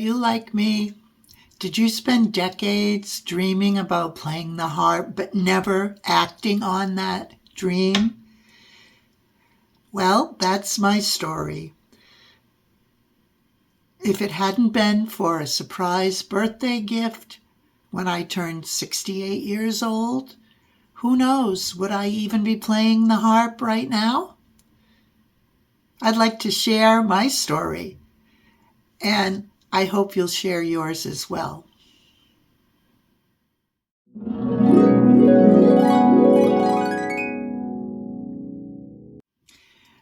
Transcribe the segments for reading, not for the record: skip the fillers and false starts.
you like me? Did you spend decades dreaming about playing the harp, but never acting on that dream? Well, that's my story. If it hadn't been for a surprise birthday gift when I turned 68 years old, who knows, would I even be playing the harp right now? I'd like to share my story, and I hope you'll share yours as well.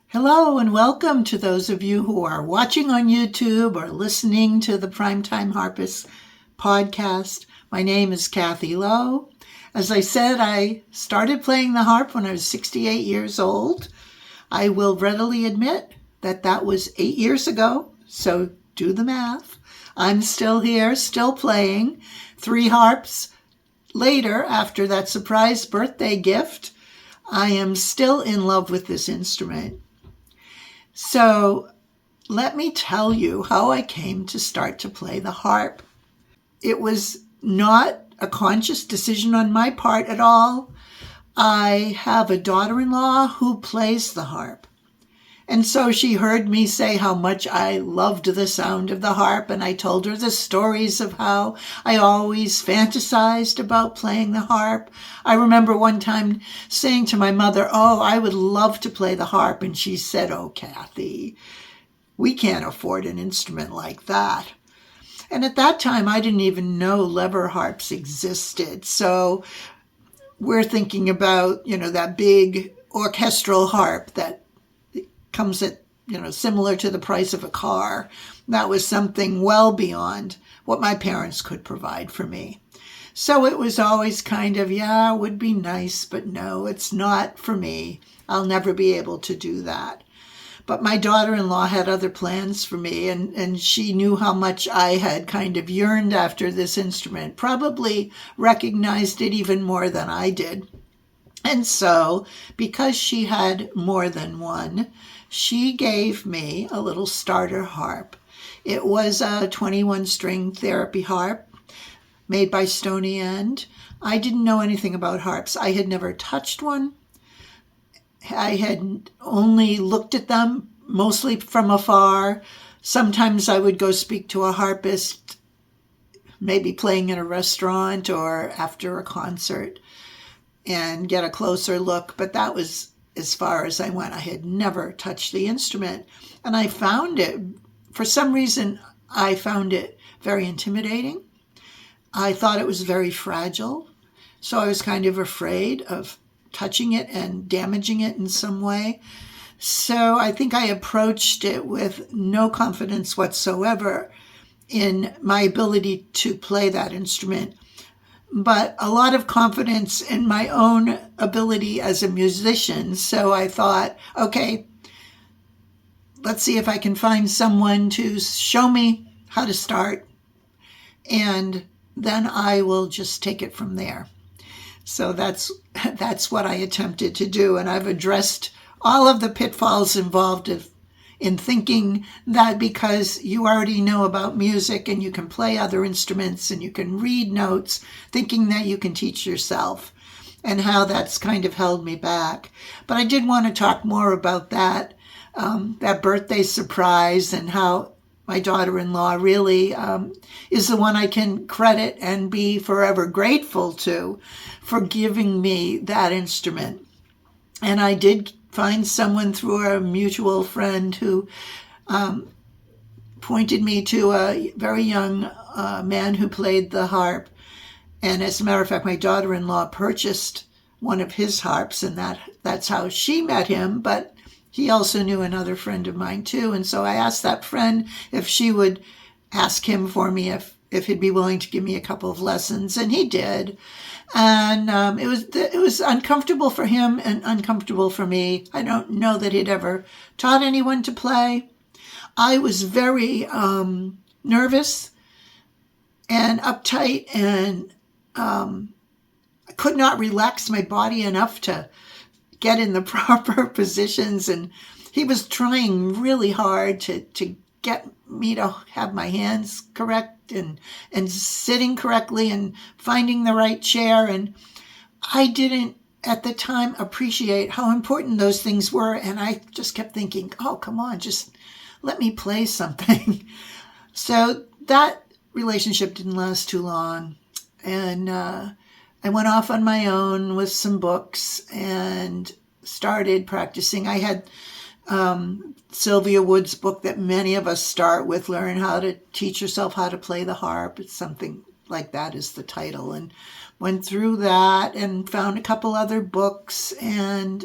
Hello and welcome to those of you who are watching on YouTube or listening to the Primetime Harpist podcast. My name is Kathy Lowe. As I said, I started playing the harp when I was 68 years old. I will readily admit that that was 8 years ago, so do the math. I'm still here, still playing. 3 harps later, after that surprise birthday gift, I am still in love with this instrument. So let me tell you how I came to start to play the harp. It was not a conscious decision on my part at all. I have a daughter-in-law who plays the harp. And so she heard me say how much I loved the sound of the harp, and I told her the stories of how I always fantasized about playing the harp. I remember one time saying to my mother, "Oh, I would love to play the harp." And she said, "Oh, Kathy, we can't afford an instrument like that." And at that time, I didn't even know lever harps existed. So we're thinking about, that big orchestral harp that comes at, similar to the price of a car. That was something well beyond what my parents could provide for me. So it was always kind of, yeah, it would be nice, but no, it's not for me. I'll never be able to do that. But my daughter-in-law had other plans for me, and she knew how much I had kind of yearned after this instrument, probably recognized it even more than I did. And so, because she had more than one, she gave me a little starter harp. It was a 21-string therapy harp made by Stony End. I didn't know anything about harps. I had never touched one. I had only looked at them, mostly from afar. Sometimes I would go speak to a harpist, maybe playing in a restaurant or after a concert, and get a closer look, but that was as far as I went. I had never touched the instrument, and I found it, for some reason, I found it very intimidating. I thought it was very fragile, so I was kind of afraid of touching it and damaging it in some way. So I think I approached it with no confidence whatsoever in my ability to play that instrument, but a lot of confidence in my own ability as a musician. So I thought, okay, let's see if I can find someone to show me how to start, and then I will just take it from there. So that's what I attempted to do, and I've addressed all of the pitfalls involved in thinking that because you already know about music and you can play other instruments and you can read notes, thinking that you can teach yourself, and how that's kind of held me back. But I did want to talk more about that birthday surprise, and how my daughter-in-law really is the one I can credit and be forever grateful to for giving me that instrument. And I did find someone through a mutual friend who pointed me to a very young man who played the harp. And as a matter of fact, my daughter-in-law purchased one of his harps, and that's how she met him. But he also knew another friend of mine too. And so I asked that friend if she would ask him for me if he'd be willing to give me a couple of lessons, and he did. And it was uncomfortable for him and uncomfortable for me. I don't know that he'd ever taught anyone to play. I was very nervous and uptight, and I could not relax my body enough to get in the proper positions. And he was trying really hard to get me to have my hands correct and sitting correctly and finding the right chair. And I didn't at the time appreciate how important those things were. And I just kept thinking, oh, come on, just let me play something. So that relationship didn't last too long. And I went off on my own with some books and started practicing. I had Sylvia Wood's book that many of us start with, Learn How to Teach Yourself How to Play the Harp. It's something like that is the title. And went through that and found a couple other books and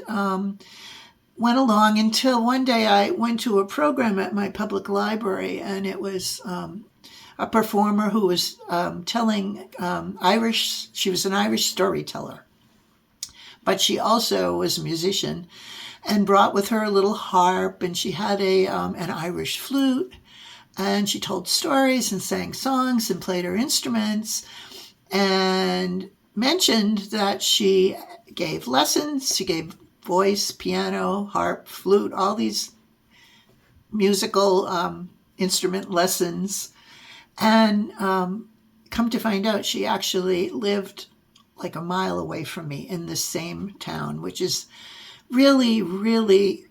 went along until one day I went to a program at my public library, and it was a performer who was telling Irish, she was an Irish storyteller, but she also was a musician and brought with her a little harp, and she had an Irish flute, and she told stories and sang songs and played her instruments, and mentioned that she gave lessons. She gave voice, piano, harp, flute, all these musical instrument lessons. And come to find out, she actually lived like a mile away from me in the same town, which is really, really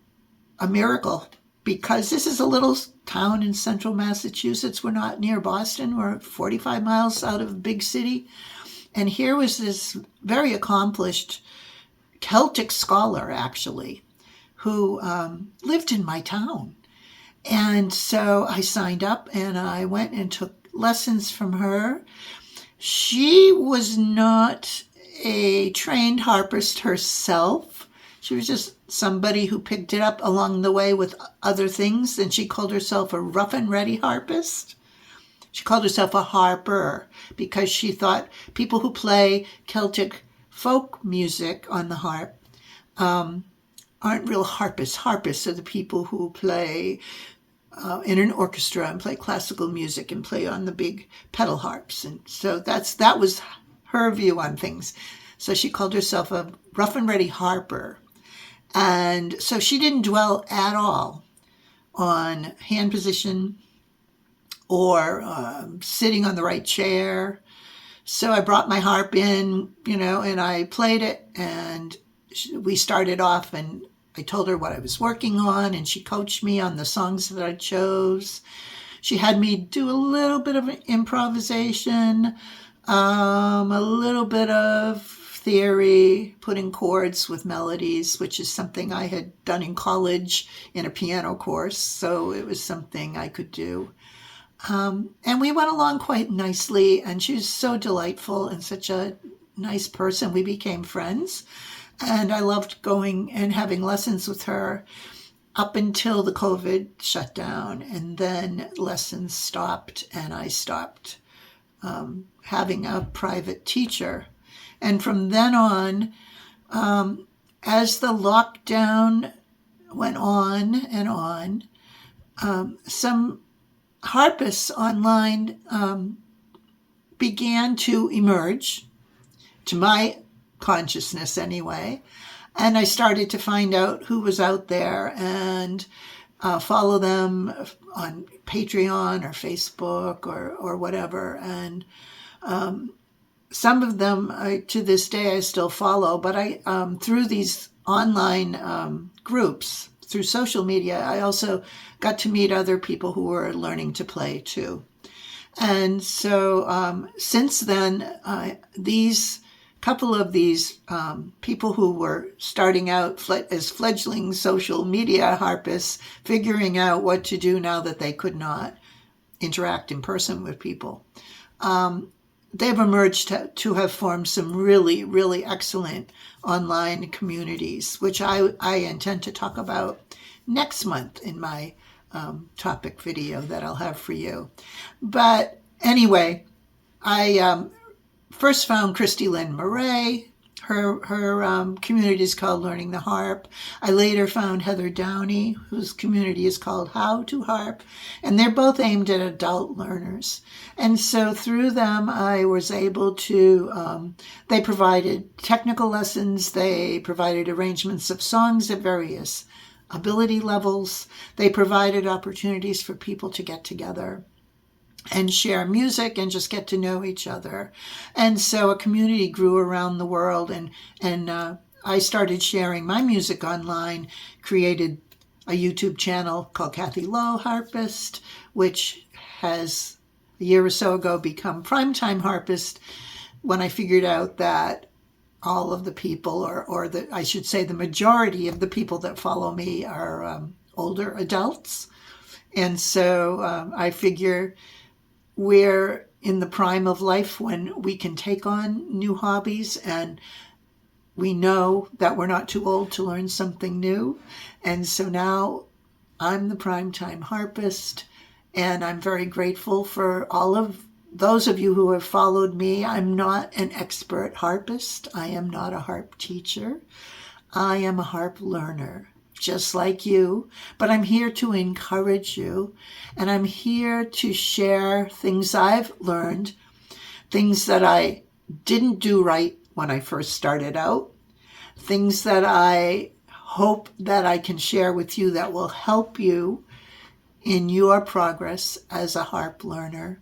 a miracle, because this is a little town in central Massachusetts. We're not near Boston. We're 45 miles out of a big city. And here was this very accomplished Celtic scholar, actually, who lived in my town. And so I signed up and I went and took lessons from her. She was not a trained harpist herself. She was just somebody who picked it up along the way with other things, and she called herself a rough and ready harpist. She called herself a harper because she thought people who play Celtic folk music on the harp aren't real harpists. Harpists are the people who play in an orchestra and play classical music and play on the big pedal harps. And so that was her view on things. So she called herself a rough and ready harper. And so she didn't dwell at all on hand position or sitting on the right chair. So I brought my harp in, and I played it, and we started off, and I told her what I was working on, and she coached me on the songs that I chose. She had me do a little bit of improvisation, a little bit of theory, putting chords with melodies, which is something I had done in college in a piano course, so it was something I could do. And we went along quite nicely, and she was so delightful and such a nice person. We became friends, and I loved going and having lessons with her up until the COVID shut down, and then lessons stopped, and I stopped having a private teacher. And from then on, as the lockdown went on and on, some harpists online began to emerge, to my consciousness anyway, and I started to find out who was out there and follow them on Patreon or Facebook or whatever. And some of them, to this day, I still follow, but I through these online groups, through social media, I also got to meet other people who were learning to play too. And so since then, these couple of these people who were starting out as fledgling social media harpists, figuring out what to do now that they could not interact in person with people, they've emerged to have formed some really, really excellent online communities, which I intend to talk about next month in my topic video that I'll have for you. But anyway, I first found Christy Lynn Murray. Her community is called Learning the Harp. I later found Heather Downey, whose community is called How to Harp, and they're both aimed at adult learners. And so through them, I was able to, they provided technical lessons, they provided arrangements of songs at various ability levels. They provided opportunities for people to get together and share music and just get to know each other. And so a community grew around the world, and I started sharing my music online, created a YouTube channel called Kathy Lowe Harpist, which has a year or so ago become Primetime Harpist, when I figured out that all of the people, or I should say the majority of the people that follow me are older adults. And so I figure we're in the prime of life when we can take on new hobbies, and we know that we're not too old to learn something new. And so now I'm the Primetime Harpist, and I'm very grateful for all of those of you who have followed me. I'm not an expert harpist. I am not a harp teacher. I am a harp learner, just like you, but I'm here to encourage you, and I'm here to share things I've learned, things that I didn't do right when I first started out, things that I hope that I can share with you that will help you in your progress as a harp learner.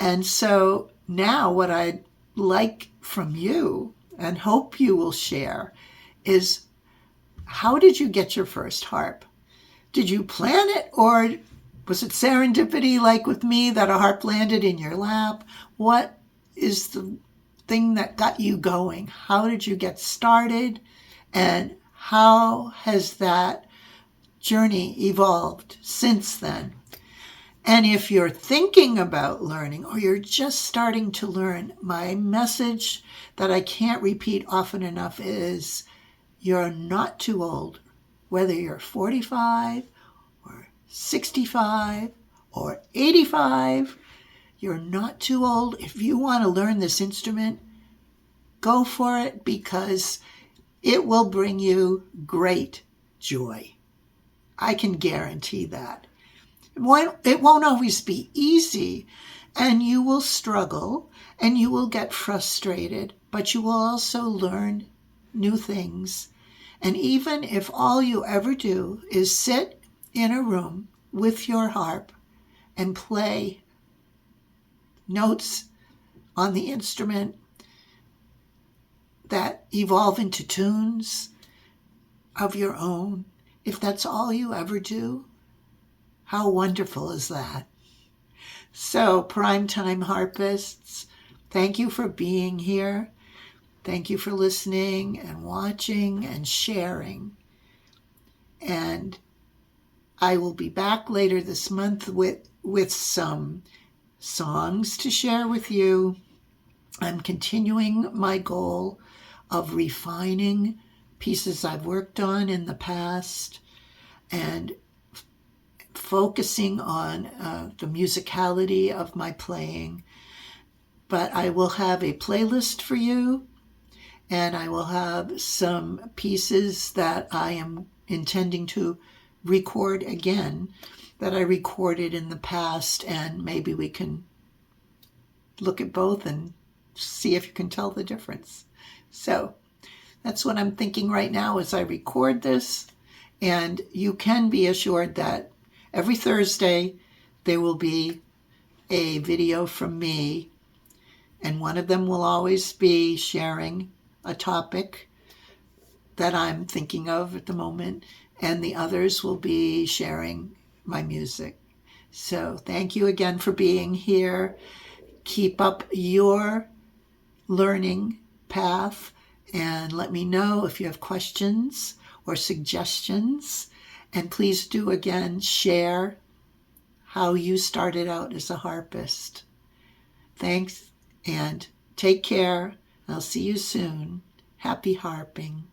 And so now what I'd like from you, and hope you will share, is, how did you get your first harp? Did you plan it, or was it serendipity like with me that a harp landed in your lap? What is the thing that got you going? How did you get started? And how has that journey evolved since then? And if you're thinking about learning, or you're just starting to learn, my message that I can't repeat often enough is, you're not too old. Whether you're 45 or 65 or 85, you're not too old. If you want to learn this instrument, go for it, because it will bring you great joy. I can guarantee that. It won't always be easy, and you will struggle, and you will get frustrated, but you will also learn new things. And even if all you ever do is sit in a room with your harp and play notes on the instrument that evolve into tunes of your own, if that's all you ever do, how wonderful is that? So, Primetime Harpists, thank you for being here. Thank you for listening and watching and sharing. And I will be back later this month with some songs to share with you. I'm continuing my goal of refining pieces I've worked on in the past and focusing on the musicality of my playing. But I will have a playlist for you, and I will have some pieces that I am intending to record again that I recorded in the past, and maybe we can look at both and see if you can tell the difference. So that's what I'm thinking right now as I record this, and you can be assured that every Thursday there will be a video from me, and one of them will always be sharing a topic that I'm thinking of at the moment, and the others will be sharing my music. So thank you again for being here. Keep up your learning path, and let me know if you have questions or suggestions. And please do again share how you started out as a harpist. Thanks, and take care. I'll see you soon. Happy harping.